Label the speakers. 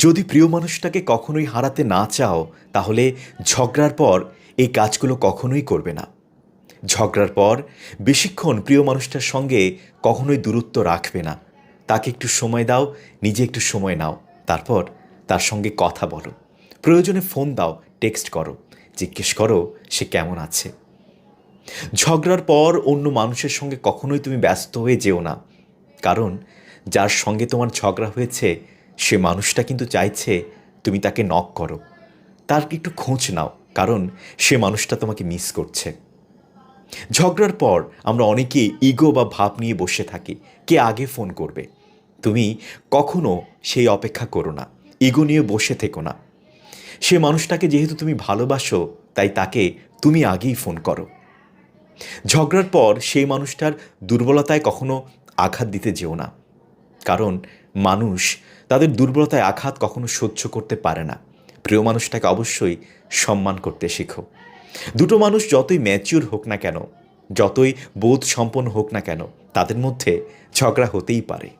Speaker 1: যদি প্রিয় মানুষটাকে কখনোই হারাতে না চাও, তাহলে ঝগড়ার পর এই কাজগুলো কখনোই করবে না। ঝগড়ার পর বেশিক্ষণ প্রিয় মানুষটার সঙ্গে কখনোই দূরত্ব রাখবে না। তাকে একটু সময় দাও, নিজে একটু সময় নাও। তারপর তার সঙ্গে কথা বলো। প্রয়োজনে ফোন দাও, টেক্সট করো, জিজ্ঞেস করো সে কেমন আছে। ঝগড়ার পর অন্য মানুষের সঙ্গে কখনোই তুমি ব্যস্ত হয়ে যেও না। কারণ যার সঙ্গে তোমার ঝগড়া হয়েছে সে মানুষটা কিন্তু চাইছে তুমি তাকে নক করো, তার একটু খোঁজ নাও, কারণ সে মানুষটা তোমাকে মিস করছে। ঝগড়ার পর আমরা অনেকে ইগো বা ভাব নিয়ে বসে থাকি, কে আগে ফোন করবে। তুমি কখনো সেই অপেক্ষা করো না, ইগো নিয়ে বসে থেকো না। সে মানুষটাকে যেহেতু তুমি ভালোবাসো, তাই তাকে তুমি আগেই ফোন করো। ঝগড়ার পর সেই মানুষটার দুর্বলতায় কখনো আঘাত দিতে যেও না, কারণ মানুষ তাদের দুর্বলতায় আঘাত কখনো সহ্য করতে পারে না। প্রিয় মানুষটাকে অবশ্যই সম্মান করতে শেখো। দুটো মানুষ যতই ম্যাচিউর হোক না কেন, যতই বোধ সম্পন্ন হোক না কেন, তাদের মধ্যে ঝগড়া হতেই পারে।